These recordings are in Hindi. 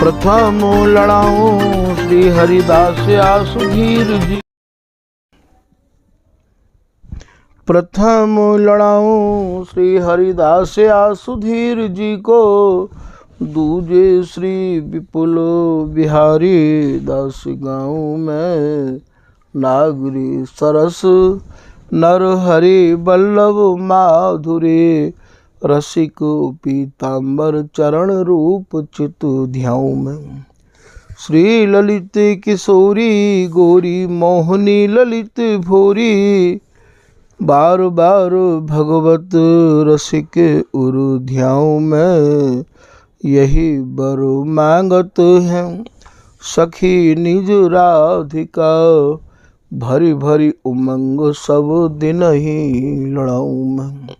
प्रथम लड़ाऊं श्री हरिदास आसुधीर जी। प्रथम लड़ाऊं श्री हरिदास आसुधीर जी को, दूजे श्री विपुल बिहारी दास गाँव में। नागरी सरस नर हरि बल्लभ माधुरी, रसिक पीताम्बर चरण रूप चित ध्याऊ में। श्री ललित किशोरी गोरी मोहनी ललित भोरी, बार बार भगवत रसिक उर ध्याऊ में। यही बर मांगत हैं सखी निज राधिका, भरी भरी उमंग सब दिन ही लड़ाऊ में।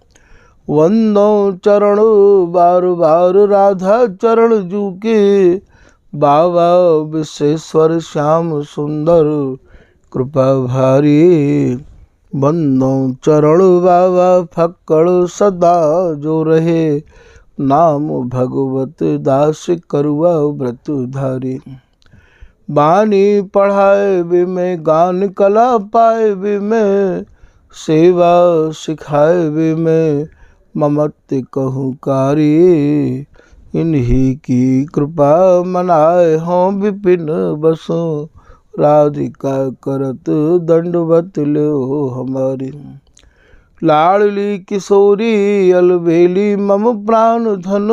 वंदो चरण बार बार राधा चरण जू के, बाबा विश्वेश्वर श्याम सुंदर कृपा भारी। वंदो चरण बाबा फक्कड़ सदा जो रहे, नाम भगवत दास करुआ व्रत धारी। बानी पढ़ाए वे में गान कला पाए वे में, सेवा सिखाए वे में ममत्व कहूँ कारी। इन्हीं की कृपा मनाए हों विपिन बसो, राधिका करत दंडवत लो हमारी। लाडली किशोरी अलबेली मम प्राण धन,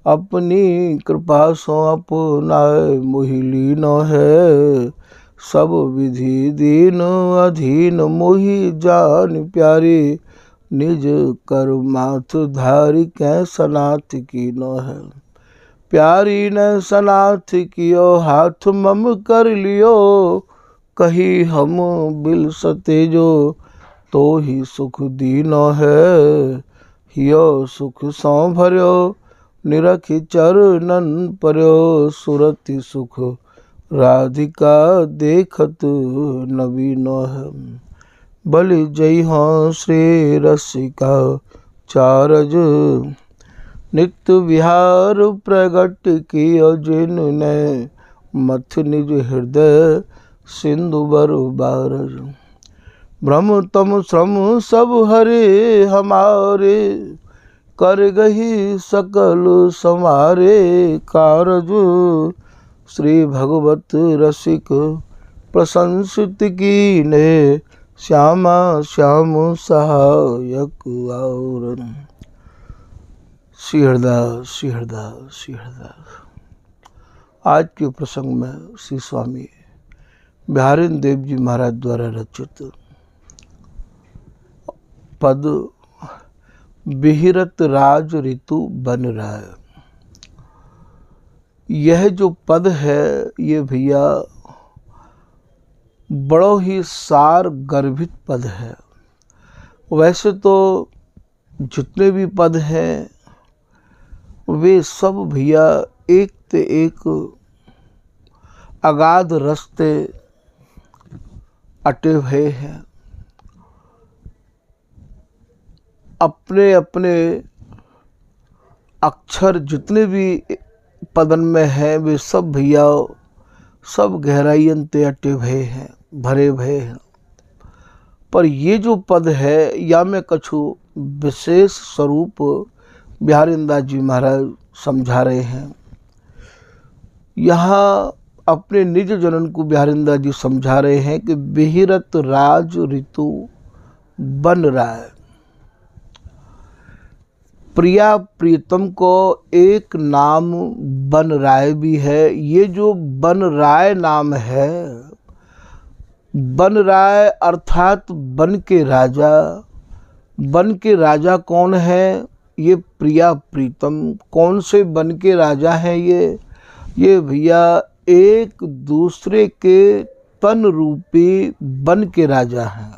अपनी कृपा सो अपनाए मोहिली न है। सब विधि दीन अधीन मोहि जान प्यारी, निज कर माथ धारी कै सनाथ की न है। प्यारी ने सनाथ कियो हाथ मम कर लियो, कही हम बिल सतेजो तो ही सुख दीन है। हियो सुख सौ भर्यो निरखि चरणन पर्यो, सुरति सुख राधिका देखत नवीन है। बलि जय हों श्री रसिका चारज, नित्य विहार प्रगट कियो जिन ने, मथ निज हृदय सिंधु बर बारज। भ्रम तम श्रम सब हरे हमारे, कर गही सकल समारे कारज। श्री भगवत रसिक प्रशंसित की ने, श्यामा श्याम सहायक और। श्री हरदास श्री हरदास श्री हरदास। आज के प्रसंग में श्री स्वामी बिहारिन देव जी महाराज द्वारा रचित पद बिहिरत राज ऋतु बन रहा है। यह जो पद है ये भैया बड़ो ही सार गर्भित पद है। वैसे तो जितने भी पद हैं वे सब भैया एक ते एक अगाध रास्ते अटे हुए हैं। अपने अपने अक्षर जितने भी पदन में हैं वे सब भैया सब गहराइयन ते अटे हुए हैं, भरे हुए हैं। पर ये जो पद है या में कछु विशेष स्वरूप बिहारिन दास जी महाराज समझा रहे हैं। यहाँ अपने निज जनन को बिहारिन दास जी समझा रहे हैं कि बिहिरत राज ऋतु बन रहा है। प्रिया प्रीतम को एक नाम बन राय भी है। ये जो बन राय नाम है, बन राय अर्थात बन के राजा। बन के राजा कौन है? ये प्रिया प्रीतम। कौन से बन के राजा हैं ये भैया एक दूसरे के तन रूपी बन के राजा हैं।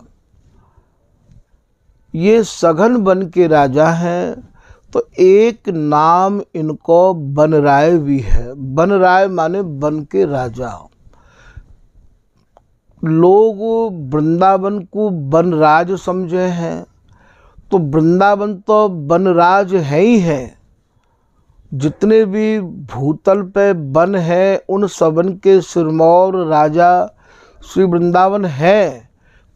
ये सघन बन के राजा हैं। तो एक नाम इनको बन राय भी है। बन राय माने बन के राजा। लोग वृंदावन को बनराज समझे हैं, तो वृंदावन तो बनराज है ही है। जितने भी भूतल पे वन है उन सबन के सिरमौर राजा श्री वृंदावन है।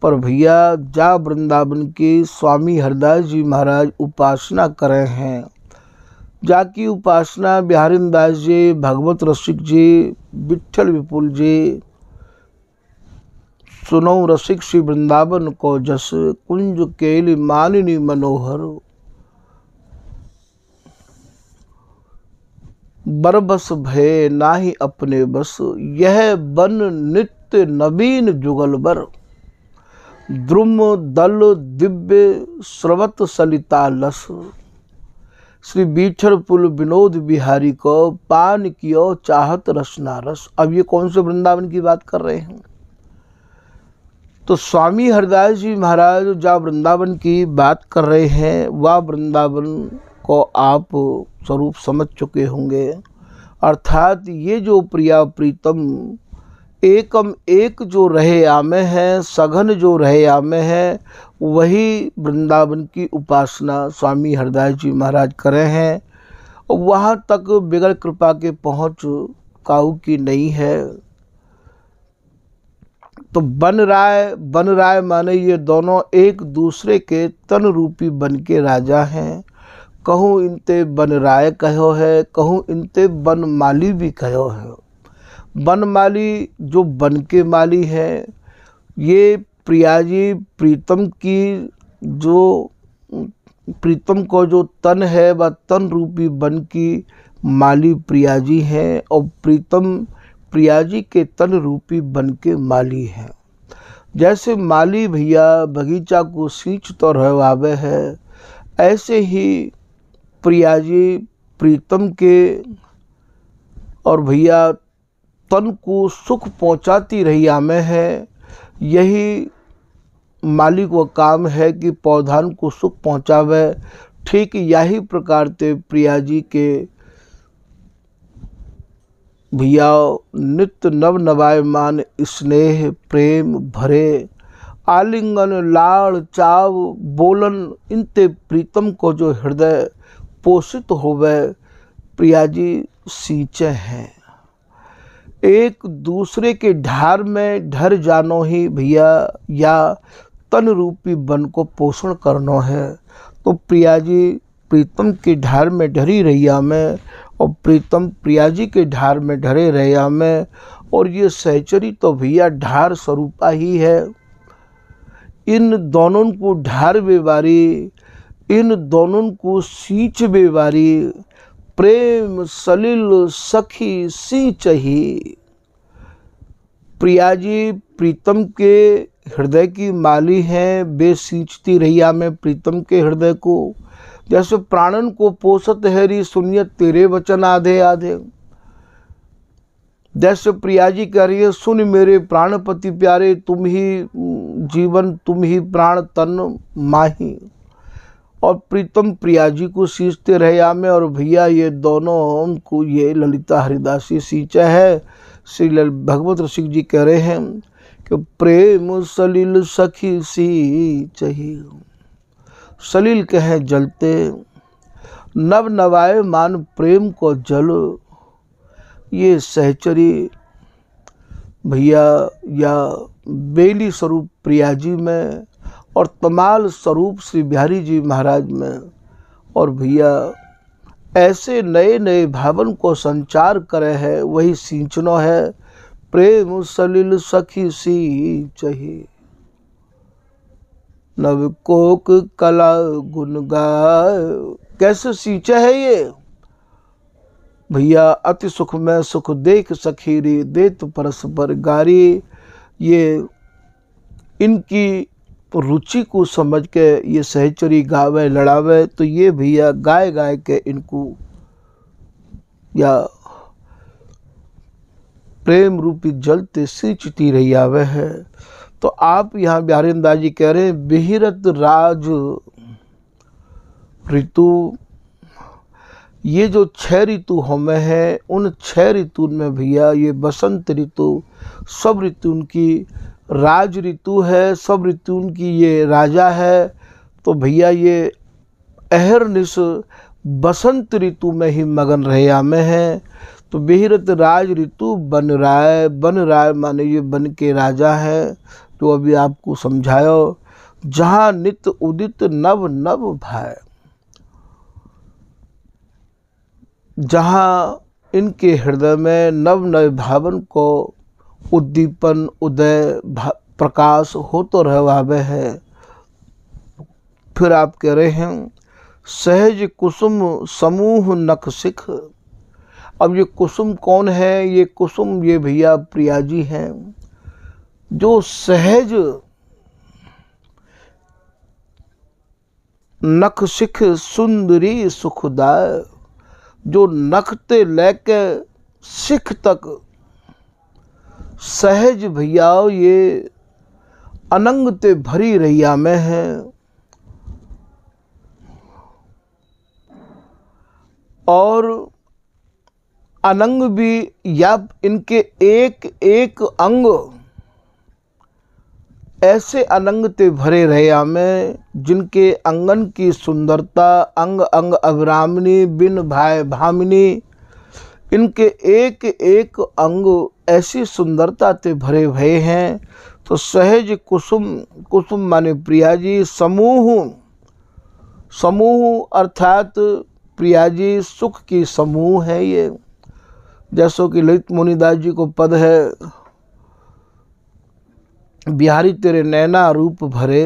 पर भैया जा वृंदावन के स्वामी हरदास जी महाराज उपासना करे हैं, जाकी उपासना बिहारी दास जी, भगवत रसिक जी, विठल विपुल जी, सुनो रसिक श्री वृंदावन को जस, कुंज केली मानिनी मनोहर। बरबस भय नाही अपने बस, यह बन नित्य नवीन जुगल बर। द्रुम दल दिव्य स्रवत सलिता लस, श्री बीठल पुल विनोद बिहारी को पान कियो चाहत रसना रस। अब ये कौन से वृंदावन की बात कर रहे हैं? तो स्वामी हरदास जी महाराज जहाँ वृंदावन की बात कर रहे हैं वह वृंदावन को आप स्वरूप समझ चुके होंगे। अर्थात ये जो प्रिया प्रीतम एकम एक जो रहे आमे हैं, सघन जो रहे आमे हैं, वही वृंदावन की उपासना स्वामी हरदास जी महाराज करे हैं। वहाँ तक बिगड़ कृपा के पहुँच काऊ की नहीं है। तो बन राय माने ये दोनों एक दूसरे के तन रूपी बन के राजा हैं। कहूँ इनते बन राय कहो है, कहूँ इनते बन माली भी कहो है। बन माली जो बन के माली है, ये प्रियाजी प्रीतम की जो प्रीतम को जो तन है वह तन रूपी बन की माली प्रियाजी हैं, और प्रीतम प्रियाजी के तन रूपी बन के माली हैं। जैसे माली भैया बगीचा को सींच तो रहवावे है, ऐसे ही प्रियाजी प्रीतम के और भैया तन को सुख पहुंचाती रही आमे है। यही माली को काम है कि पौधान को सुख पहुंचावे। ठीक यही प्रकार से प्रियाजी के भैया नित्य नव नवायमान स्नेह प्रेम भरे आलिंगन लाड़ चाव बोलन, इनते प्रीतम को जो हृदय पोषित होवे प्रियाजी सींचे हैं। एक दूसरे के ढार में ढर जानो ही भैया या तन रूपी बन को पोषण करनो है। तो प्रियाजी प्रीतम के ढार में ढरी रैया में और प्रीतम प्रियाजी के ढार में ढरे रैया में, और ये सहचरी तो भैया ढार स्वरूपा ही है। इन दोनों को ढार बेवारी, इन दोनों को सींच बेवारी, प्रेम सलिल सखी सींचही। प्रियाजी प्रीतम के हृदय की माली हैं, बे सींचती रैया में प्रीतम के हृदय को। जैसे प्राणन को पोषत हैरी सुनियत तेरे वचन आधे आधे, जैसे प्रियाजी कह रही है सुन मेरे प्राणपति प्यारे, तुम ही जीवन तुम ही प्राण तन माही। और प्रीतम प्रियाजी को सींचते रहे में, और भैया ये दोनों उनको ये ललिता हरिदासी सींचा है। श्री भगवत रसिक जी कह रहे हैं कि प्रेम सलिल सखी सींचही, सलिल कहे जलते नव नवाए मान प्रेम को जल। ये सहचरी भैया या बेली स्वरूप प्रियाजी में और तमाल स्वरूप श्री बिहारी जी महाराज में, और भैया ऐसे नए नए भावन को संचार करे है, वही सींचनो है। प्रेम सलिल सखी सींचही, नव कोक कला गुण गाय। कैसे सींचे है ये भैया? अति सुख में सुख देख सखीरी, देत परस्पर गारी। ये इनकी रुचि को समझ के ये सहचरी गावे लड़ावे, तो ये भैया गाय गाय के इनको या प्रेम रूपी जलते सींचती रही आवे है। तो आप यहाँ बिहारी दास जी कह रहे हैं बिहिरत राज ऋतु, ये जो 6 ऋतु हमें हैं, उन 6 ऋतु में भैया ये बसंत ऋतु सब ऋतु उनकी राज ऋतु है, सब ऋतु उनकी ये राजा है। तो भैया ये अहरनिश बसंत ऋतु में ही मगन रहिया में है। तो बिहरत राज ऋतु बन राय माने ये बन के राजा है, तो अभी आपको समझायो। जहाँ नित्य उदित नव नव भाय, जहाँ इनके हृदय में नव नव भावन को उद्दीपन उदय प्रकाश हो तो रहवावे है। फिर आप कह रहे हैं सहज कुसुम समूह नख सिख। अब ये कुसुम कौन है? ये कुसुम ये भैया प्रिया जी हैं, जो सहज नख सिख सुंदरी सुखदाय, जो नखते लेके सिख तक सहज भैया ये अनंग ते भरी रैया में है। और अनंग भी या इनके एक एक अंग ऐसे अनंग ते भरे रैया में, जिनके अंगन की सुंदरता अंग अंग अभिरामिनी बिन भाय भामिनी, इनके एक एक अंग ऐसी सुंदरता ते भरे भये हैं। तो सहज कुसुम, कुसुम माने प्रिया जी, समूह समूह अर्थात प्रिया जी सुख की समूह है ये। जैसो कि ललित मुनिदास जी को पद है, बिहारी तेरे नैना रूप भरे,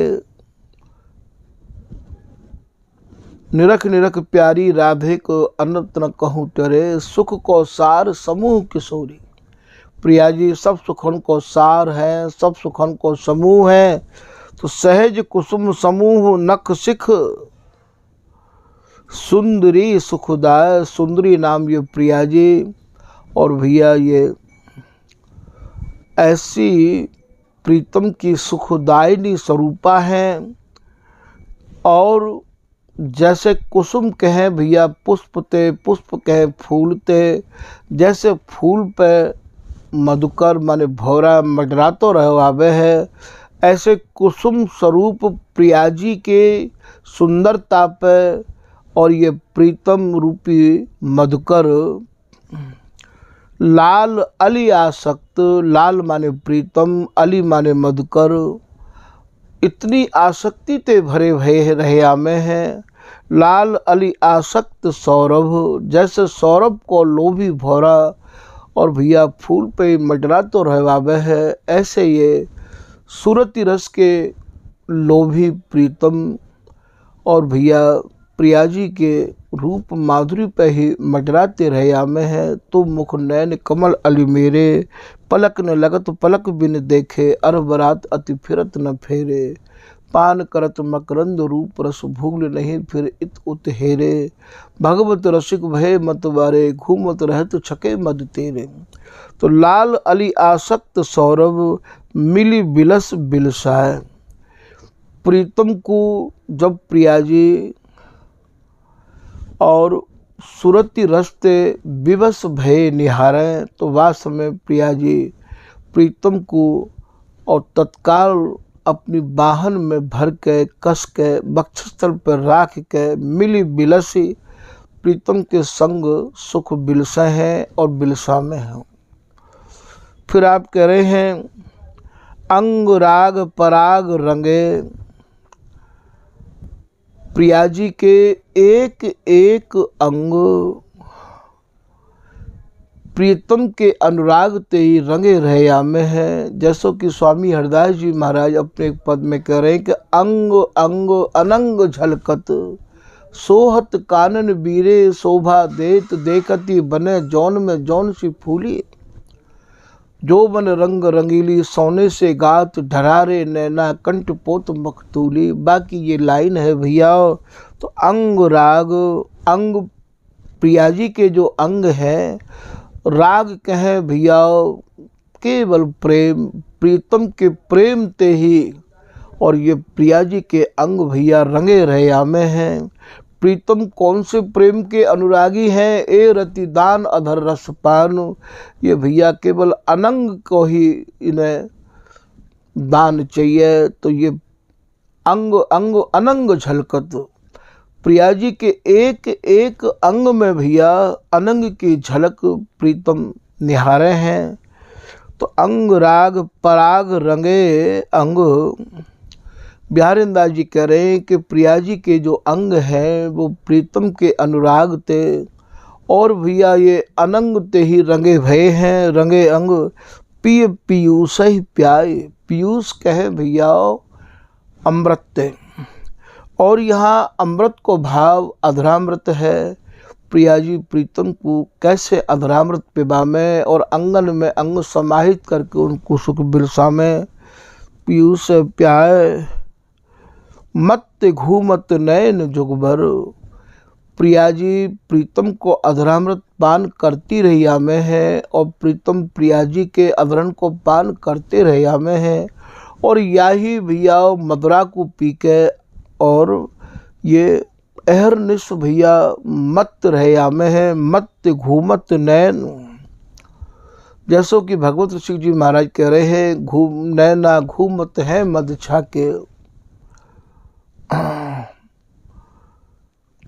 निरख निरख प्यारी राधे को अनंत न कहूँ तेरे, सुख को सार समूह किशोरी। प्रिया जी सब सुखन को सार है, सब सुखन को समूह है। तो सहज कुसुम समूह नख सिख सुंदरी सुखदाय, सुंदरी नाम ये प्रिया जी। और भैया ये ऐसी प्रीतम की सुखदायिनी स्वरूपा हैं। और जैसे कुसुम कहे भैया पुष्प ते, पुष्प कहे फूल ते, जैसे फूल पे मधुकर माने भौरा मडरातो रहवावे है, ऐसे कुसुम स्वरूप प्रिया जी के सुंदरता पे और ये प्रीतम रूपी मधुकर लाल अली आसक्त, लाल माने प्रीतम, अली माने मधुकर, इतनी आसक्ति ते भरे भये रहया में है। लाल अली आसक्त सौरभ, जैसे सौरभ को लोभी भौरा और भैया फूल पे मडरा तो रहवावे है, ऐसे ये सूरती रस के लोभी प्रीतम और भैया प्रिया जी के रूप माधुरी पे ही मडराते रहया में है। तो मुख नैन कमल अली मेरे, पलक न लगत पलक बिन देखे, अर बरात अति फिरत न फेरे, पान करत मकरंद रूप रस भूल नहीं फिर इत उत हेरे, भगवत रसिक भय मत बारे, घूमत रहत छके मद तेरे। तो लाल अली आसक्त सौरभ मिली बिलस बिलसाए। प्रीतम को जब प्रिया जी और सुरती रस्ते विवश भय निहारें, तो वास्तव में प्रिया जी प्रीतम को और तत्काल अपनी बाहन में भर के कस के वक्षस्थल पर राख के मिली बिलसी प्रीतम के संग सुख बिलसा है और बिलसा में है। फिर आप कह रहे हैं अंग राग पराग रंगे, प्रिया जी के एक एक अंग प्रीतम के अनुराग ते ही रंगे रहया में है। जैसो कि स्वामी हरदास जी महाराज अपने एक पद में कह रहे हैं कि अंग अंग अनंग झलकत, सोहत कानन बीरे शोभा देत, देखती बने जौन में जौन सी फूली, जो बन रंग रंगीली सोने से गात, ढरारे नैना कंठ पोत मखतूली। बाकी ये लाइन है भैया। तो अंग राग, अंग प्रिया जी के जो अंग है, राग कहे भैया केवल प्रेम, प्रीतम के प्रेम ते ही, और ये प्रिया जी के अंग भैया रंगे रहया में हैं। प्रीतम कौन से प्रेम के अनुरागी हैं? ए रतिदान अधर रसपान, ये भैया केवल अनंग को ही इन्हें दान चाहिए। तो ये अंग अंग अनंग झलकत, प्रिया जी के एक एक अंग में भैया अनंग की झलक प्रीतम निहारे हैं। तो अंग राग पराग रंगे अंग, बिहारी दास जी कह रहे हैं कि प्रिया जी के जो अंग हैं वो प्रीतम के अनुराग थे, और भैया ये अनंग ते ही रंगे भये हैं, रंगे अंग पिय पीयूष ही प्याय। पीयूष कहे भैया अमृत ते, और यहाँ अमृत को भाव अधरामृत है। प्रिया जी प्रीतम को कैसे अधरामृत पिबा में और अंगन में अंग समाहित करके उनको सुख बिरसा में। पीयूष प्याय मत घूमत नयन जुगभर, प्रिया जी प्रीतम को अधरामृत पान करती रहिया में है, और प्रीतम प्रिया जी के अधरण को पान करते रहिया में है, और यही भैया मदुरा को पी के और ये अहरनिश भैया मत रहिया में है, मत घूमत नैन। जैसो कि भगवत ऋषि जी महाराज कह रहे हैं, घूम नैना घूमत है मद छाके।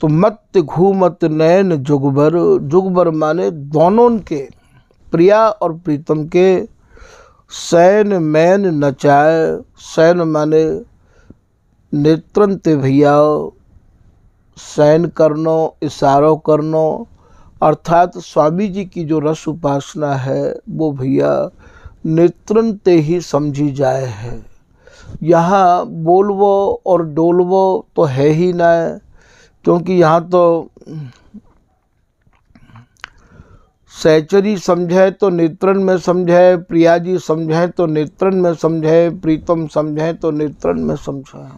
तो मत घूमत नैन जुगबर, जुगबर माने दोनों के, प्रिया और प्रीतम के सैन मैन नचाए। सैन माने नेत्रन ते भैया सैन करनो, इशारों करनो, अर्थात स्वामी जी की जो रस उपासना है वो भैया नेत्रन ते ही समझी जाए है। यहाँ बोलवो और डोलवो तो है ही ना, क्योंकि यहाँ तो सहचरी समझे तो नेत्रन में समझे, प्रिया जी समझे तो नेत्रन में समझे, प्रीतम समझे तो नेत्रन में समझे।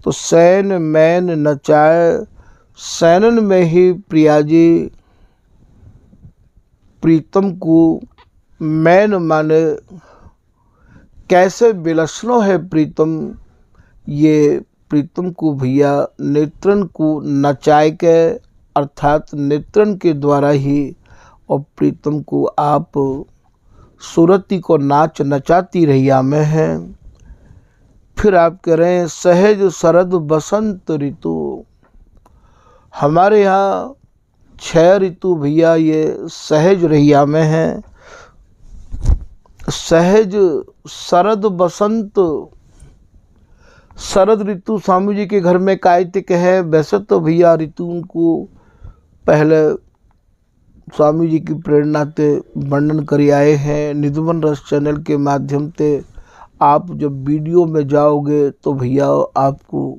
तो सैन मैन नचाए, सैनन में ही प्रिया जी प्रीतम को, मैन माने कैसे बिलसनो है प्रीतम, ये प्रीतम को भैया नेत्रन को नचाए के, अर्थात नेत्रन के द्वारा ही, और प्रीतम को आप सुरती को नाच नचाती रहिया में है। फिर आप कह रहे हैं सहज शरद बसंत ऋतु। हमारे यहाँ 6 ऋतु भैया ये सहज रहिया में है। सहज शरद बसंत, शरद ऋतु स्वामी जी के घर में कायतिक है। वैसे तो भैया ऋतु उनको पहले स्वामी जी की प्रेरणा से वर्णन कर आए हैं। निधुवन रस चैनल के माध्यम से आप जब वीडियो में जाओगे तो भैया आपको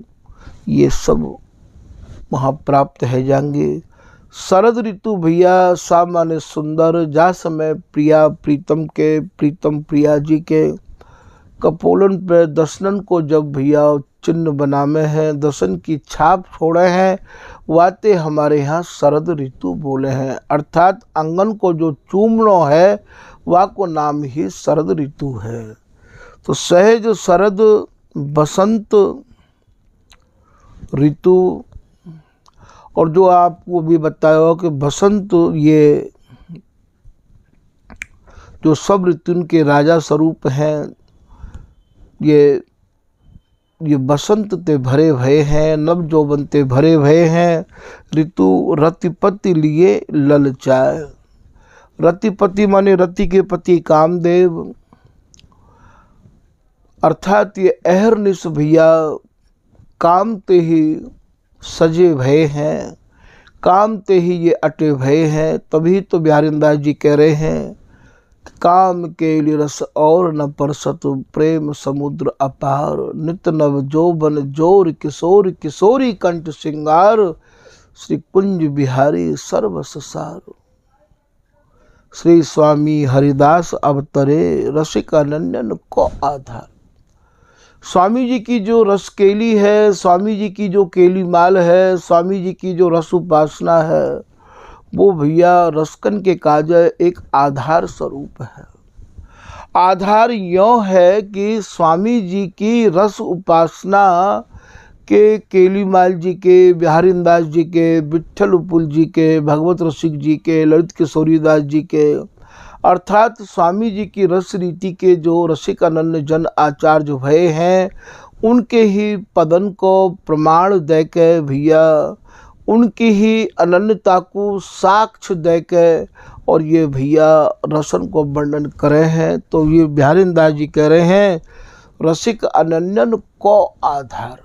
ये सब वहाँ प्राप्त है जाएंगे। शरद ऋतु भैया सामान्य सुंदर, जा समय प्रिया प्रीतम के, प्रीतम प्रिया जी के कपोलन पे दसनन को जब भैया चिन्ह बनामे हैं, दसन की छाप छोड़े हैं, वाते हमारे यहाँ शरद ऋतु बोले हैं। अर्थात अंगन को जो चूमनो है वह को नाम ही शरद ऋतु है। तो सहज शरद बसंत ऋतु, और जो आपको भी बताया हो कि बसंत ये जो सब ऋतु के राजा स्वरूप हैं, ये बसंत ते भरे भये हैं, नव जौवन ते भरे भये हैं। ऋतु रतिपति लिए ललचाए। रतिपति माने रति के पति कामदेव, अर्थात ये अहरनिश भैया काम ते ही सजे भये हैं, काम ते ही ये अटे भये हैं। तभी तो बिहारी दास जी कह रहे हैं काम के लिए रस और न परसत, प्रेम समुद्र अपार, नित नव जोबन जोर किशोर, किशोरी कंठ सिंगार, श्री कुंज बिहारी सर्वस सार। श्री स्वामी हरिदास अवतरे, रसिकानंदन को आधार। स्वामी जी की जो रस केली है, स्वामी जी की जो केली माल है, स्वामी जी की जो रस उपासना है, वो भैया रसकन के काज एक आधार स्वरूप है। आधार यों है कि स्वामी जी की रस उपासना के केलीमाल जी के, बिहारी दास जी के, विट्ठल उपुल जी के, भगवत रसिक जी के, ललित किशोरी दास जी के, अर्थात स्वामी जी की रस रीति के जो रसिकानंद जन आचार्य भये हैं, उनके ही पदन को प्रमाण दे के भैया उनकी ही अनन्यता को साक्ष्य दे के और ये भैया रसन को वर्णन करे हैं। तो ये बिहारी दास जी कह रहे हैं रसिक अनन्यन को आधार।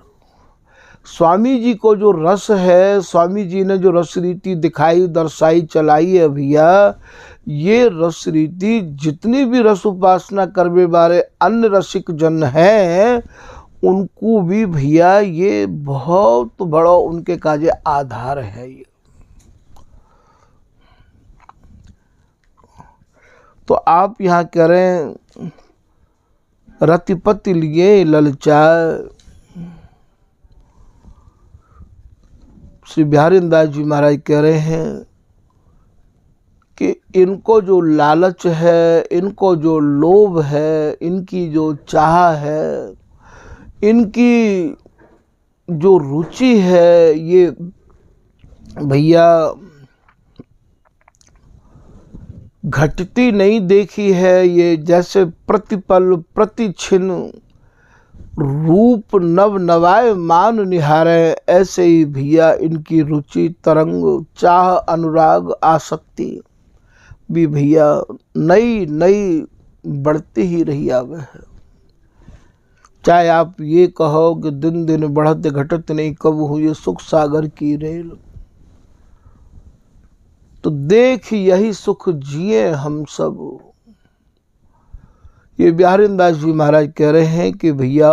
स्वामी जी को जो रस है, स्वामी जी ने जो रस रीति दिखाई दर्शाई चलाई है भैया, ये रस रीति जितनी भी रस उपासना करने वाले अन्य रसिक जन हैं उनको भी भैया ये बहुत बड़ा उनके काजे आधार है। ये तो आप यहाँ कह रहे हैं रतिपति लिए ललचाए। श्री बिहारी दास जी महाराज कह रहे हैं कि इनको जो लालच है, इनको जो लोभ है, इनकी जो चाह है, इनकी जो रुचि है, ये भैया घटती नहीं देखी है। ये जैसे प्रतिपल प्रतिक्षण रूप नव नवाए मान निहारे, ऐसे ही भैया इनकी रुचि तरंग चाह अनुराग आसक्ति भी भैया नई नई बढ़ती ही रही आवे है। चाहे आप ये कहो कि दिन दिन बढ़त घटत नहीं, कब हुई सुख सागर की रेल। तो देख यही सुख जिए हम सब। ये बिहारी दास जी महाराज कह रहे हैं कि भैया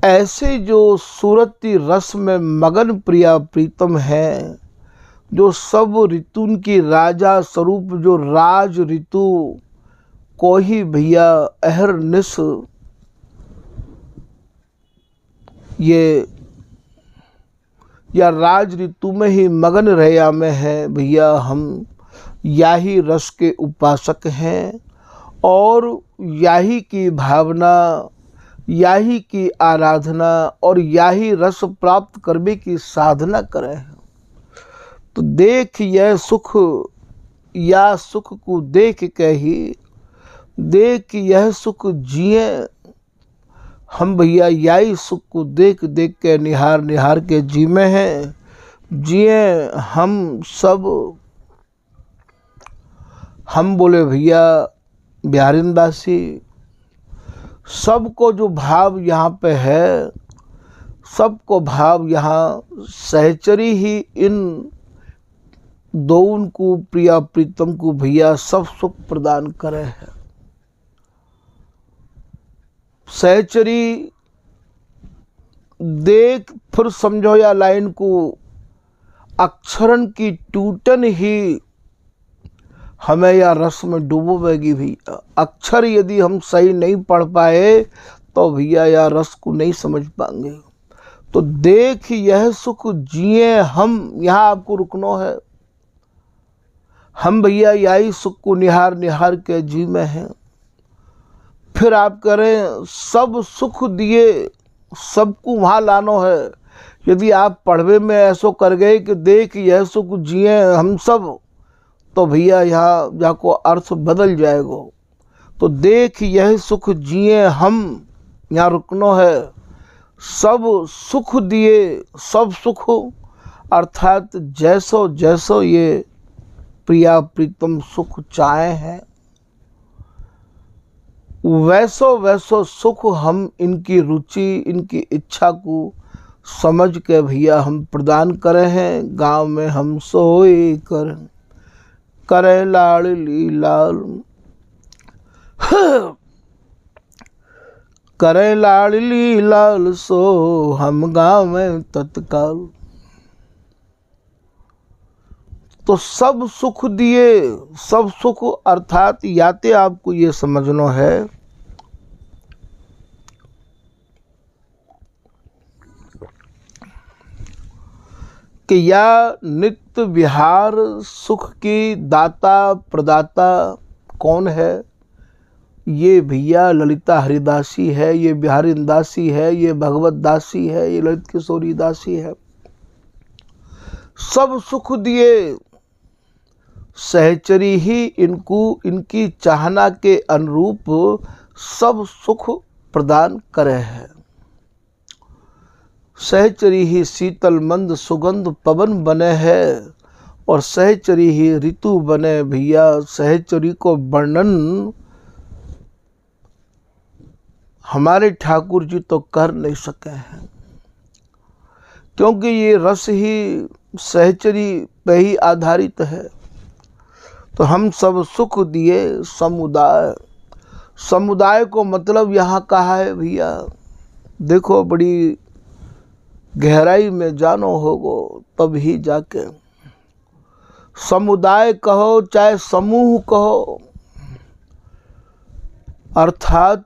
ऐसे जो सूरती रस में मगन प्रिया प्रीतम है, जो सब ऋतु की राजा स्वरूप, जो राज ऋतु को ही भैया अहरनिश ये या राज ऋतु में ही मगन रहया में है भैया, हम याही रस के उपासक हैं और याही की भावना, याही की आराधना और याही रस प्राप्त करने की साधना करें हैं। तो देख यह सुख या सुख को देख के ही देख यह सुख जिए हम भैया, यही सुख को देख देख के निहार निहार के जीमे हैं, जिए हम सब। हम बोले भैया बिहारी दासी सबको जो भाव यहाँ पे है, सबको भाव यहाँ सहचरी ही इन दोनों को प्रिया प्रीतम को भैया सब सुख प्रदान करे है। सहचरी देख फिर समझो या लाइन को अक्षरन की टूटन ही हमें या रस में डूबोगी भैया। अक्षर यदि हम सही नहीं पढ़ पाए तो भैया या रस को नहीं समझ पाएंगे। तो देख यह सुख जिए हम, यहाँ आपको रुकनो है। हम भैया यही सुख को निहार निहार के जी में हैं। फिर आप करें सब सुख दिए सबको वहाँ लानो है। यदि आप पढ़वे में ऐसो कर गए कि देख यह सुख जिए हम सब, तो भैया यहाँ जाको अर्थ बदल जाएगा। तो देख यह सुख जिए हम, यहाँ रुकनो है। सब सुख दिए सब सुख, अर्थात जैसो जैसो ये प्रिया प्रीतम सुख चाहे हैं वैसो वैसो सुख हम इनकी रुचि इनकी इच्छा को समझ के भैया हम प्रदान करे हैं। गांव में हम सोए करे लाडली लाल करे लाडली लाल सो हम गांव में तत्काल। तो सब सुख दिए सब सुख, अर्थात याते आपको ये समझना है कि या नित्य विहार सुख की दाता प्रदाता कौन है? ये भैया ललिता हरिदासी है, ये बिहारी दासी है, ये भगवत दासी है, ये ललित किशोरी दासी है। सब सुख दिए सहचरी ही इनको इनकी चाहना के अनुरूप सब सुख प्रदान करे है। सहचरी ही शीतल मंद सुगंध पवन बने है और सहचरी ही ऋतु बने भैया। सहचरी को वर्णन हमारे ठाकुर जी तो कर नहीं सके हैं, क्योंकि ये रस ही सहचरी पे ही आधारित है। तो हम सब सुख दिए समुदाय। समुदाय को मतलब यहाँ कहा है भैया, देखो बड़ी गहराई में जानो होगो तब ही जाके। समुदाय कहो चाहे समूह कहो, अर्थात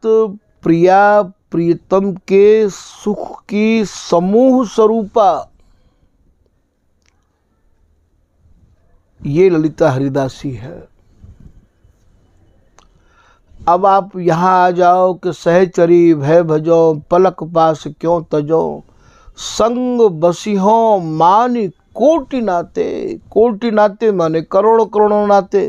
प्रिया प्रियतम के सुख की समूह स्वरूपा, ये ललिता हरिदासी है। अब आप यहाँ आ जाओ कि सहचरी भय भजो पलक पास क्यों तजो, संग बसिहो मान कोटि नाते। कोटि नाते माने करोड़ों करोड़ों नाते।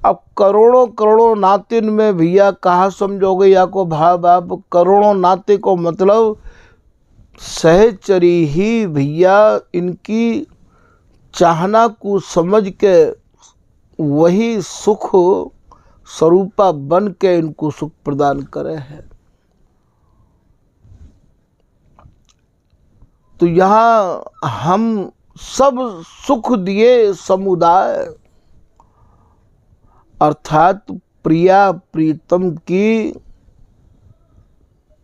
अब करोड़ों करोड़ों नाते में भैया कहाँ समझोगे या को भाव आप? करोड़ों नाते को मतलब सहचरी ही भैया इनकी चाहना को समझ के वही सुख स्वरूपा बन के इनको सुख प्रदान करे है। तो यहाँ हम सब सुख दिए समुदाय, अर्थात प्रिया प्रीतम की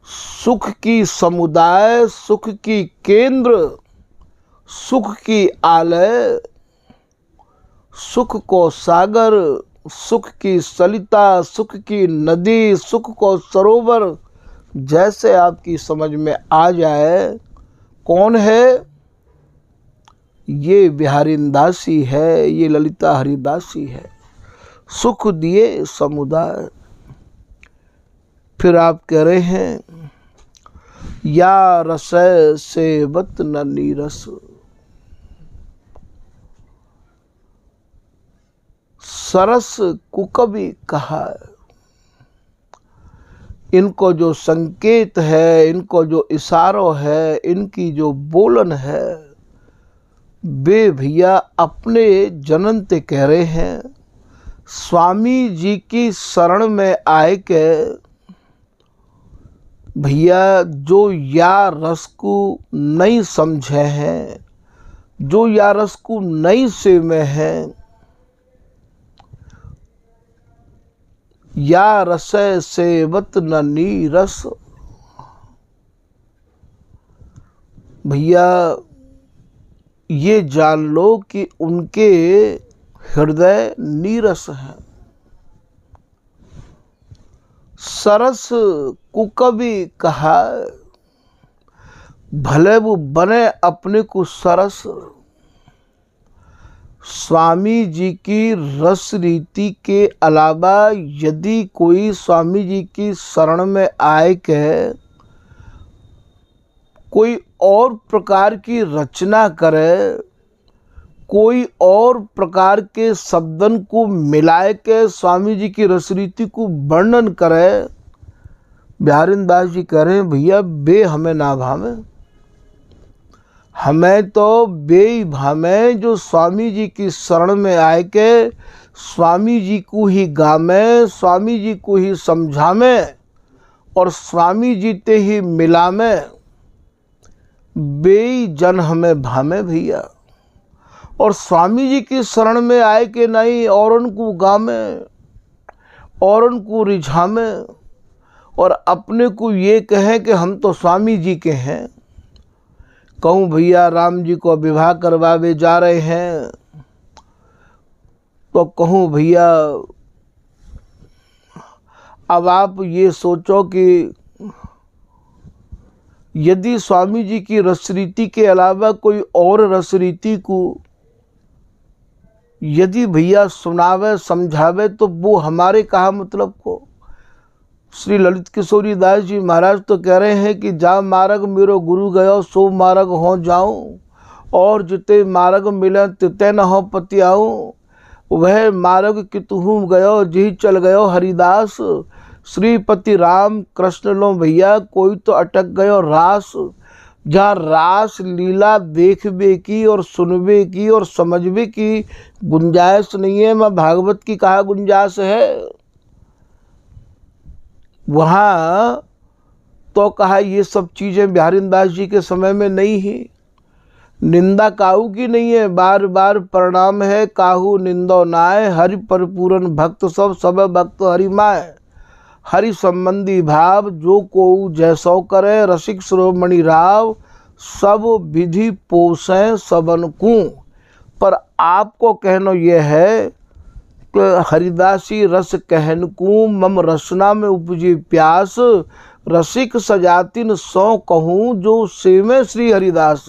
सुख की समुदाय, सुख की केंद्र, सुख की आलय, सुख को सागर, सुख की सलिता, सुख की नदी, सुख को सरोवर, जैसे आपकी समझ में आ जाए। कौन है ये? बिहारिंदासी है, ये ललिता हरिदासी है। सुख दिए समुदाय। फिर आप कह रहे हैं या रसय सेवत न नीरस। सरस कुकवि कहा है। इनको जो संकेत है, इनको जो इशारो है, इनकी जो बोलन है, वे भैया अपने जननते कह रहे हैं। स्वामी जी की शरण में आए के भैया जो या रस को नहीं समझे हैं, जो या रस को नहीं से में है, या रसय सेवत न नीरस। भैया ये जान लो कि उनके हृदय नीरस है। सरस कुकवि कहा, भले वो बने अपने को सरस। स्वामी जी की रस रीति के अलावा यदि कोई स्वामी जी की शरण में आए के कोई और प्रकार की रचना करे, कोई और प्रकार के शब्दन को मिलाए के स्वामी जी की रस रीति को वर्णन करे, बिहारिंदास जी कह रहे हैं भैया बे हमें ना भावे। हमें तो बे भावे जो स्वामी जी की शरण में आए के स्वामी जी को ही गामे, स्वामी जी को ही समझामे और स्वामी जी ते ही मिलामे, बे जन हमें भामे भैया। और स्वामी जी की शरण में आए के नहीं और उनको गामे और उनको रिझामे और अपने को ये कहें कि हम तो स्वामी जी के हैं। कहूँ भैया राम जी को विवाह करवावे जा रहे हैं तो कहूँ भैया अब आप ये सोचो कि यदि स्वामी जी की रसरीति के अलावा कोई और रसरीति को यदि भैया सुनावे समझावे तो वो हमारे कहा मतलब को। श्री ललित किशोरी दास जी महाराज तो कह रहे हैं कि जा मार्ग मेरो गुरु गयो सो मार्ग हो जाऊं, और जिते मार्ग मिले तिते न हो पतियाऊं, वह मार्ग कि तुहू गयो जी चल गयो हरिदास, श्रीपति राम कृष्ण लो भैया, कोई तो अटक गयो रास। जहाँ रास लीला देखबे की और सुनबे की और समझबे की गुंजाइश नहीं है, मैं भागवत की कहा गुंजाइश है। वहाँ तो कहा ये सब चीज़ें बिहारी दास जी के समय में नहीं ही। निंदा काहू की नहीं है, बार बार प्रणाम है काहू निंदो नाय। हरि परिपूरन भक्त सब, सब भक्त हरि माय। हरि संबंधी भाव जो को जैसो करे, रसिक शिरोमणि राव सब विधि पोसें सबन को। पर आपको कहना यह है कि हरिदासी रस कहन को, मम रसना में उपजी प्यास। रसिक सजातिन सौ कहूँ, जो सेवे श्री हरिदास।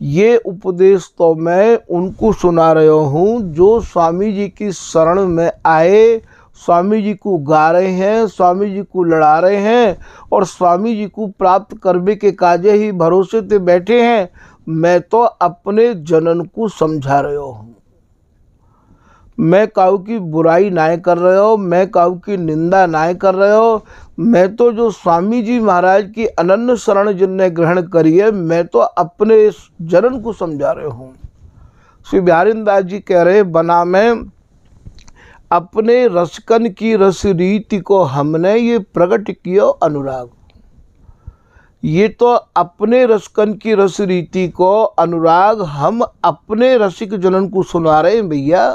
ये उपदेश तो मैं उनको सुना रहा हूँ जो स्वामी जी की शरण में आए, स्वामी जी को गा रहे हैं, स्वामी जी को लड़ा रहे हैं और स्वामी जी को प्राप्त करने के काजे ही भरोसे से बैठे हैं। मैं तो अपने जनन को समझा रहा हूँ। मैं काहू की बुराई ना कर रहे हो, मैं काहू की निंदा ना कर रहे हो। मैं तो जो स्वामी जी महाराज की अनन्य शरण जिनने ग्रहण करी है, मैं तो अपने इस जनन को समझा रहे हूँ। श्री बिहारी दास जी कह रहे, बना में अपने रसकन की रस रीति को हमने ये प्रकट किया अनुराग। ये तो अपने रसकन की रस रीति को अनुराग हम अपने रसिक जनन को सुना रहे हैं भैया।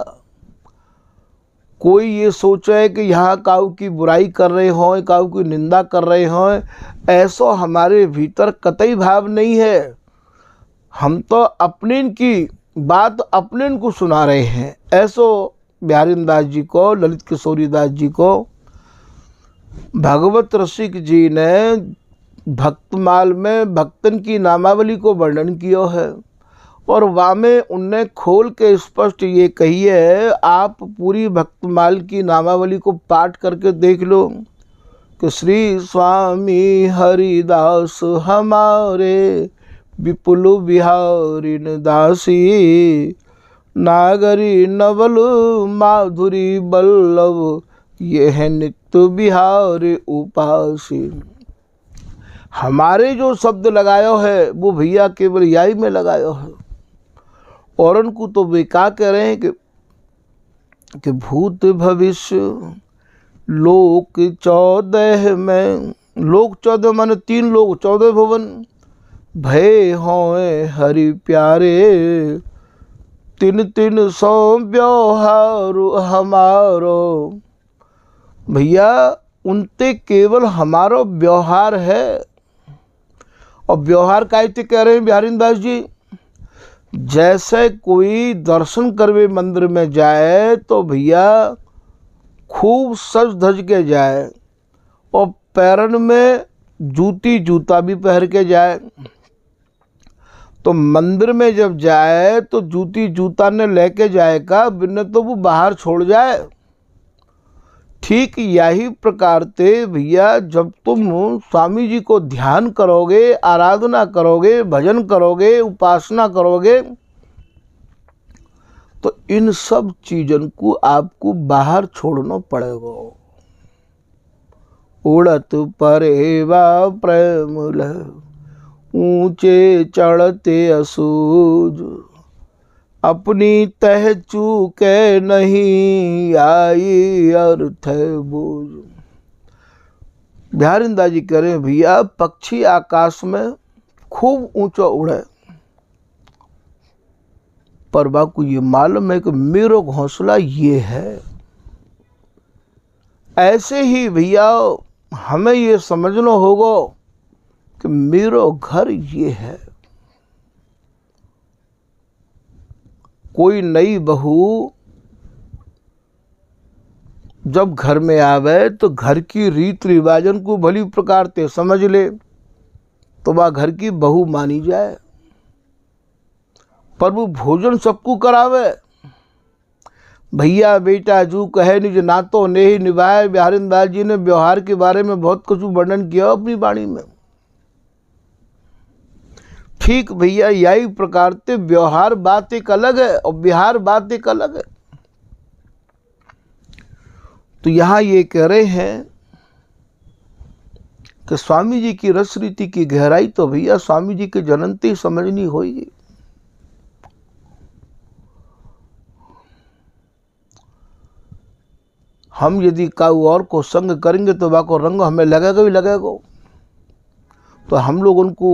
कोई ये सोच है कि यहाँ काऊ की बुराई कर रहे हों, काऊ की निंदा कर रहे हों, ऐसा हमारे भीतर कतई भाव नहीं है। हम तो अपने की बात अपने को सुना रहे हैं। ऐसो बिहारी दास जी को, ललित किशोरी दास जी को भगवत रसिक जी ने भक्तमाल में भक्तन की नामावली को वर्णन किया है और वहाँ में उनने खोल के स्पष्ट ये कही है। आप पूरी भक्तमाल की नामावली को पाठ करके देख लो कि श्री स्वामी हरिदास हमारे, विपुल बिहारी दासी, नागरी नवल माधुरी बल्लभ, ये है नित्य बिहारी उपासी। हमारे जो शब्द लगायो है वो भैया केवल याई में लगायो है। और उनको तो वे क्या कह रहे हैं कि भूत भविष्य लोक 14 में, लोक 14 माने 3 लोक 14 भुवन, भय होए हरि प्यारे, 3-300 व्यवहार हमारो। भैया उनते केवल हमारो व्यवहार है। और व्यवहार कायते कह रहे हैं बिहारी दास जी, जैसे कोई दर्शन करवे मंदिर में जाए तो भैया खूब सज धज के जाए और पैरन में जूता भी पहन के जाए। तो मंदिर में जब जाए तो जूता ने लेके जाएगा, बिना तो वो बाहर छोड़ जाए। ठीक यही प्रकार से भैया जब तुम स्वामी जी को ध्यान करोगे, आराधना करोगे, भजन करोगे, उपासना करोगे, तो इन सब चीजों को आपको बाहर छोड़ना पड़ेगा। उड़त परेवा प्रेम ऊंचे चढ़ते असूज, अपनी तह चूके नहीं आई अर्थ बोझ। बिहारी दास जी कह रहे हैं भैया पक्षी आकाश में खूब ऊंचा उड़े, पर बाको ये मालूम है कि मेरो घोंसला ये है। ऐसे ही भैया हमें ये समझना होगा कि मेरो घर ये है। कोई नई बहू जब घर में आवे तो घर की रीत रिवाजन को भली प्रकार से समझ ले तो वह घर की बहू मानी जाए। पर वो भोजन सबको करावे। भैया बेटा जू कहे निज नातो ने ही निभाए। बिहारी दास जी ने व्यवहार के बारे में बहुत कुछ वर्णन किया अपनी वाणी में। ठीक भैया यही प्रकार से व्यवहार बात एक अलग है और बिहार बात एक अलग है। तो यहाँ ये कह रहे हैं कि स्वामी जी की रस रीति की गहराई तो भैया स्वामी जी के जननते ही समझनी होगी। हम यदि काऊ और को संग करेंगे तो वाको रंग हमें लगेगा ही लगेगा। तो हम लोग उनको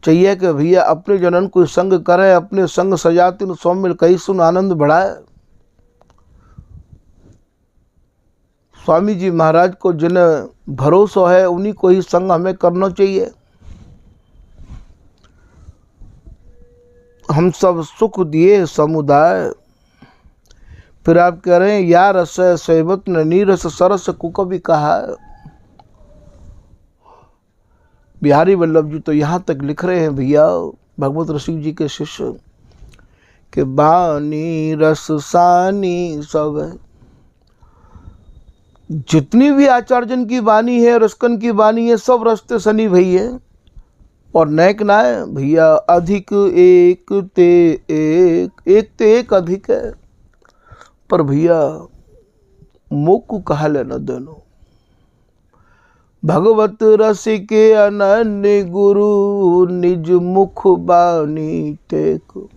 चाहिए कि भैया अपने जनन को संग करें, अपने संग सजातिन सौमिल कई सुन आनंद बढ़ाए। स्वामी जी महाराज को जिन्हें भरोसा है उन्हीं को ही संग हमें करना चाहिए। हम सब सुख दिए समुदाय, फिर आप कह रहे हैं या रस सेवत न नीरस सरस कुक भी कहा है। बिहारी वल्लभ जी तो यहाँ तक लिख रहे हैं भैया भगवत रसिक जी के शिष्य कि बानी रस सानी सब है। जितनी भी आचार्यन की वाणी है, रसकन की वाणी है, सब रस्ते सनी भई है। और नैक ना है भैया अधिक एक ते एक ते एक अधिक है। पर भैया मोकू कहा लेना देनो। भगवत रस के अनन्य गुरु निज मुख बानी टेक।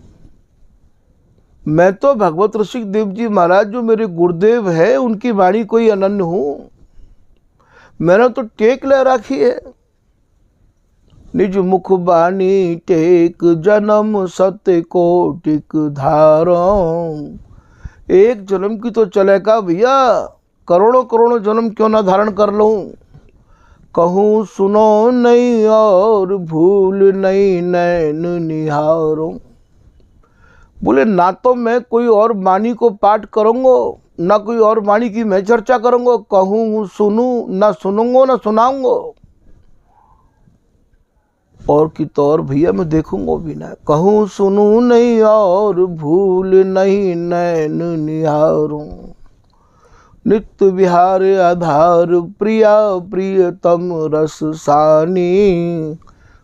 मैं तो भगवत रसिक देव जी महाराज जो मेरे गुरुदेव है उनकी वाणी कोई अनन्य हूँ। मैंने तो टेक ले रखी है। निज मुख बानी टेक जन्म सत्य कोटिक धारण। एक जन्म की तो चलेगा भैया, करोड़ों करोड़ों जन्म क्यों ना धारण कर लूं। कहूँ सुनो नहीं और भूल नहीं नैन निहारो। बोले ना तो मैं कोई और वाणी को पाठ करूँगा, ना कोई और वाणी की मैं चर्चा करूँगा। कहूँ सुनूँ ना सुनूंगा ना सुनाऊंगा। और की तो और भैया मैं देखूंगा भी ना। कहूँ सुनूँ नहीं और भूल नहीं नैन निहारूं। नित्य विहार आधार प्रिया प्रियतम रस सानी।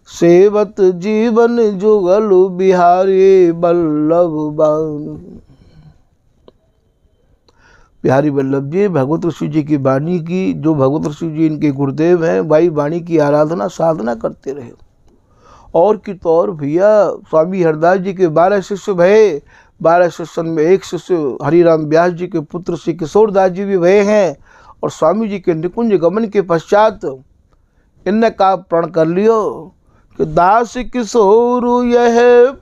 सेवत जीवन जुगल बिहारी वल्लभ बानी। बिहारी वल्लभ जी भगवत ऋषि जी की वाणी की, जो भगवत ऋषि जी इनके गुरुदेव हैं, वाई वाणी की आराधना साधना करते रहे। और की तो और भैया स्वामी हरदास जी के 12 शिष्य भये। 12 शिष्यों में एक शिष्य हरिराम व्यास जी के पुत्र श्री किशोर दास जी भी भये हैं। और स्वामी जी के निकुंज गमन के पश्चात इनने का प्रण कर लियो कि दास किशोर यह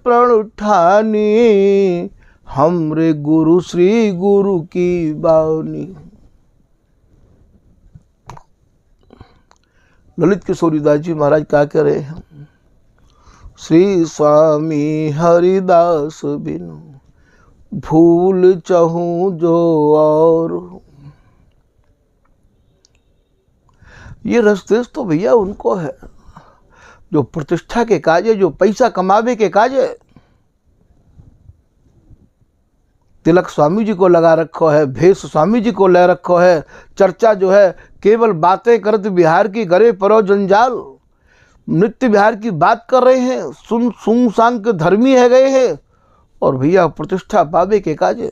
प्रण उठानी। हमरे गुरु श्री गुरु की बानी। ललित किशोरीदास जी महाराज क्या कह रहे हैं। श्री स्वामी हरिदास बिनु भूल चहूँ जो और। ये रसदेश तो भैया उनको है जो प्रतिष्ठा के काज है, जो पैसा कमावे के काज है। तिलक स्वामी जी को लगा रखो है, भेष स्वामी जी को ले रखो है। चर्चा जो है केवल बातें करत बिहार की गरे परो जंजाल। नित्य बिहार की बात कर रहे हैं, सुन सांग के धर्मी है गए हैं। और भैया प्रतिष्ठा पावे के काजे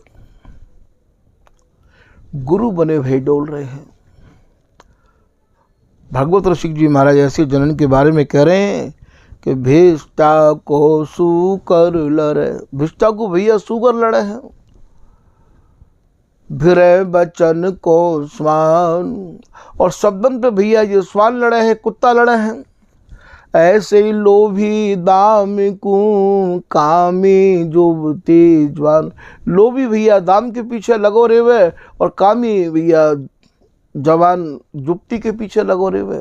गुरु बने भय डोल रहे हैं। भगवत रसिक जी महाराज ऐसे जनन के बारे में कह रहे हैं कि भिष्टा को सुकर लड़े। भिष्टा को भैया सुकर लड़े हैं। भिरे बचन को स्वान। और शब्दन पे भैया ये स्वान लड़े हैं, कुत्ता लड़े हैं। ऐसे ही लोभी दाम को कामी जुबती जवान। लोभी भैया दाम के पीछे लगो रे वे, और कामी भैया जवान जुबती के पीछे लगो रे वे।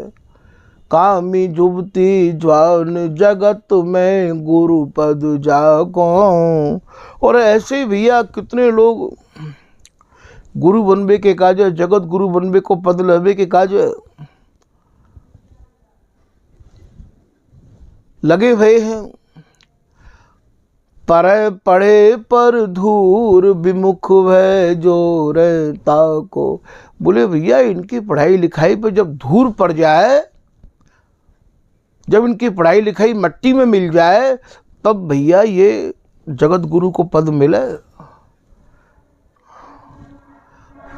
कामी जुबती जवान जगत में गुरु पद जाको। और ऐसे ही भैया कितने लोग गुरु बनबे के काज, जगत गुरु बनबे को पद लबे के काज लगे हुए हैं। पर पढ़े पर धूर विमुख भय जो रहता को। बोले भैया इनकी पढ़ाई लिखाई पे जब धूर पड़ जाए, जब इनकी पढ़ाई लिखाई मट्टी में मिल जाए, तब भैया ये जगत गुरु को पद मिले,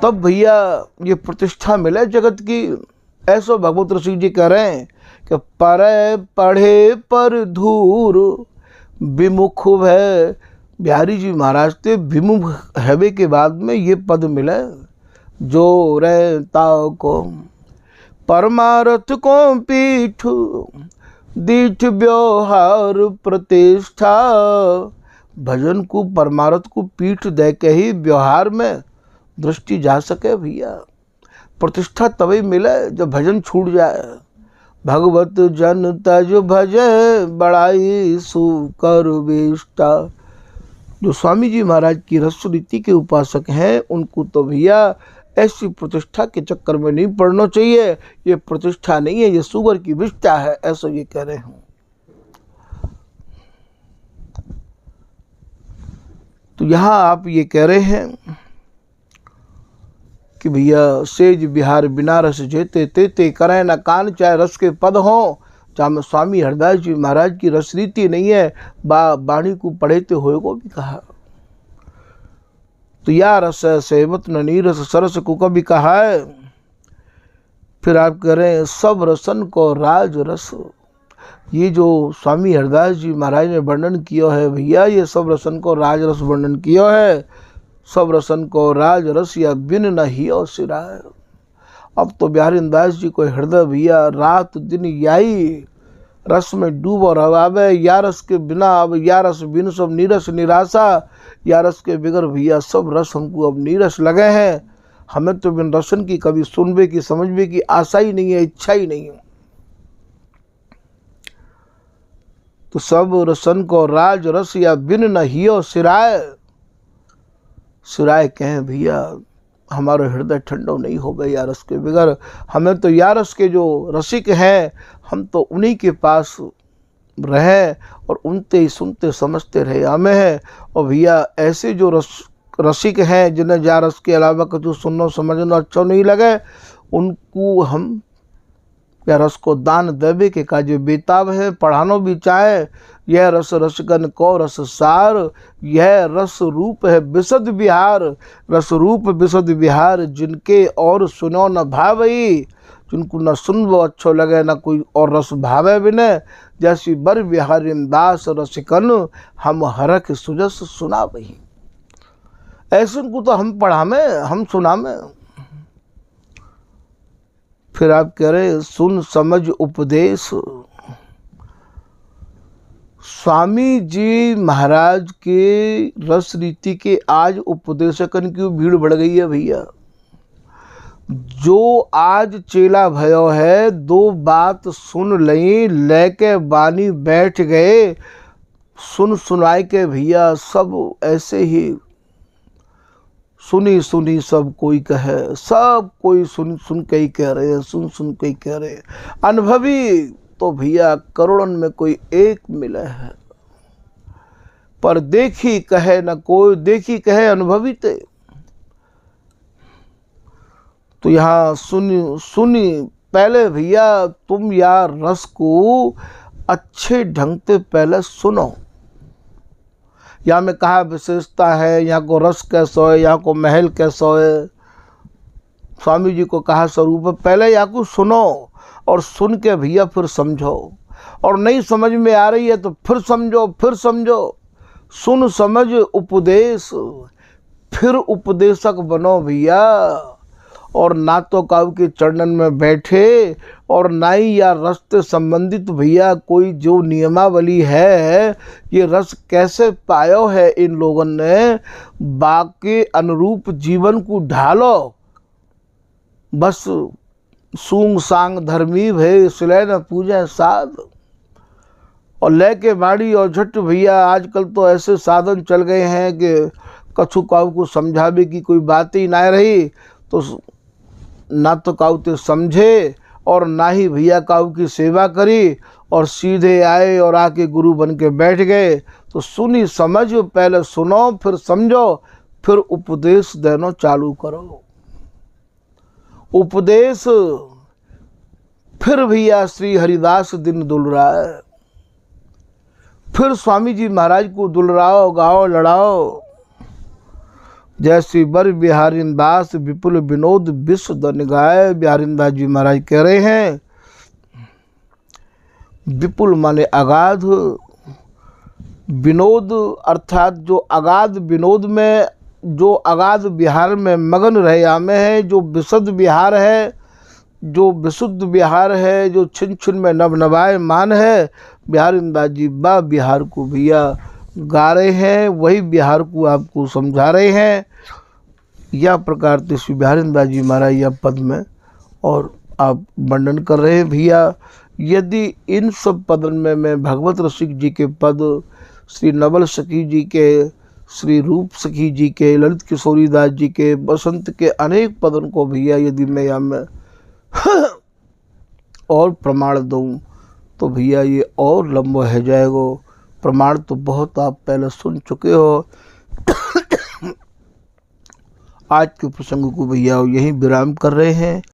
तब भैया ये प्रतिष्ठा मिले जगत की। ऐसो भगवत ऋषि जी कह रहे हैं कि परे पढ़े पर धूर विमुख है। बिहारी जी महाराज ते विमुख हैवे के बाद में ये पद मिले, जो रहता को परमार्थ को पीठ दीठ व्यवहार प्रतिष्ठा। भजन को परमार्थ को पीठ दे के ही व्यवहार में दृष्टि जा सके भैया। प्रतिष्ठा तभी मिले जब भजन छूट जाए। भगवत जन तज भजे बड़ाई सुकर विष्टा। जो स्वामी जी महाराज की रस रीति के उपासक हैं उनको तो भैया ऐसी प्रतिष्ठा के चक्कर में नहीं पड़ना चाहिए। ये प्रतिष्ठा नहीं है, ये सुगर की विष्टा है, ऐसा ये कह रहे हैं। तो यहां आप ये कह रहे हैं कि भैया सेज बिहार बिना रस जेते तेते करें न कान, चाहे रस के पद हों। जहाँ में स्वामी हरदास जी महाराज की रस रीति नहीं है, बाणी को पढ़ेते हुए को भी कहा। तो या रस सेवत न नीरस सरस को कभी कहा है। फिर आप कह रहे हैं सब रसन को राज रस। ये जो स्वामी हरदास जी महाराज ने वर्णन किया है भैया, ये सब रसन को राज रस वर्णन किया है। सब रसन को राज रस या बिन न ही और सिराय। अब तो बिहारी दास जी को हृदय भैया रात दिन याई रस में डूब और हवावे। या रस के बिना अब या रस बिन सब नीरस निराशा। या रस के बिगर भैया सब रस हमको अब नीरस लगे हैं। हमें तो बिन रसन की कभी सुनबे की समझबे की आशा ही नहीं है, इच्छा ही नहीं है। तो सब रसन को राज रस या बिन न ही और सिराय। सिराय कहें भैया हमारे हृदय ठंडो नहीं हो गए यारस के बिगर। हमें तो यारस के जो रसिक हैं हम तो उन्हीं के पास रहे और उनते ही सुनते समझते रहे हमें हैं। और भैया ऐसे जो रसिक हैं जिन्हें यारस के अलावा कुछ सुनना समझना अच्छा नहीं लगे, उनको हम या रस को दान देवे के काजे बेताब है। पढ़ानो भी चाहे यह रस रसगन को रस सार। यह रस रूप है विशद विहार। रस रूप विशद विहार जिनके और सुनो न भावई। जिनको न सुनबो अच्छो लगे न कोई और रस भावे बिने। जैसी बर विहारी दास रसिकन हम हरख सुजस सुना वही। ऐसे उनको तो हम पढ़ामे हम सुनामे। फिर आप कह रहे सुन समझ उपदेश। स्वामी जी महाराज के रस रीति के आज उपदेशकन की भीड़ बढ़ गई है भैया। जो आज चेला भयो है दो बात सुन लई लेके बानी बैठ गए। सुन सुनाए के भैया सब ऐसे ही सुनी सुनी सब कोई कहे। सब कोई सुन सुन के ही कह रहे हैं, सुन सुन के ही कह रहे हैं। अनुभवी तो भैया करोड़ों में कोई एक मिले है। पर देखी कहे न कोई, देखी कहे अनुभवी ते। तो यहाँ सुनी पहले भैया तुम यार रस को अच्छे ढंग से पहले सुनो। यहाँ में कहा विशेषता है, यहाँ को रस कैसो है, यहाँ को महल कैसो है। स्वामी जी को कहा स्वरूप पहले यहाँ को सुनो और सुन के भैया फिर समझो। और नहीं समझ में आ रही है तो फिर समझो, फिर समझो। सुन समझ उपदेश, फिर उपदेशक बनो भैया। और ना तो काऊ के चरणन में बैठे और ना ही या रस से संबंधित भैया कोई जो नियमावली है, ये रस कैसे पायो है इन लोगों ने, बाके अनुरूप जीवन को ढालो। बस सूंग सांग धर्मी भय सिले न पूजा साध। और लेके बाड़ी और झट भैया आजकल तो ऐसे साधन चल गए हैं कि कछु काऊ को समझावे की कोई बात ही ना रही। तो ना तो काऊ ते समझे और ना ही भैया काऊ की सेवा करी और सीधे आए और आके गुरु बन के बैठ गए। तो सुनी समझ पहले सुनो फिर समझो फिर उपदेश देना चालू करो। उपदेश फिर भैया श्री हरिदास दिन दुलराए। फिर स्वामी जी महाराज को दुलराओ गाओ लड़ाओ। जय श्री बर बिहारिंदास विपुल विनोद विश्व धन गाय। बिहारिंदास जी महाराज कह रहे हैं विपुल माने अगाध, विनोद अर्थात जो अगाध विनोद में, जो अगाध विहार में मगन रहे आमे है, जो विशुद्ध विहार है, जो विशुद्ध विहार है, जो छिन छिन में नव नवाए मान है। बिहारिंदास जी बा बिहार को भैया गा रहे हैं, वही बिहार को आपको समझा रहे हैं। यह प्रकार से श्री बिहारिंदास जी महाराज यह पद में और आप वर्णन कर रहे हैं भैया। यदि इन सब पदों में मैं भगवत रसिक जी के पद, श्री नवल सखी जी के, श्री रूप सखी जी के, ललित किशोरी दास जी के, बसंत के अनेक पदों को भैया यदि मैं यहाँ में और प्रमाण दूँ तो भैया ये और लंबा है जाएगा। प्रमाण तो बहुत आप पहले सुन चुके हो। आज के प्रसंग को भैया यहीं विराम कर रहे हैं।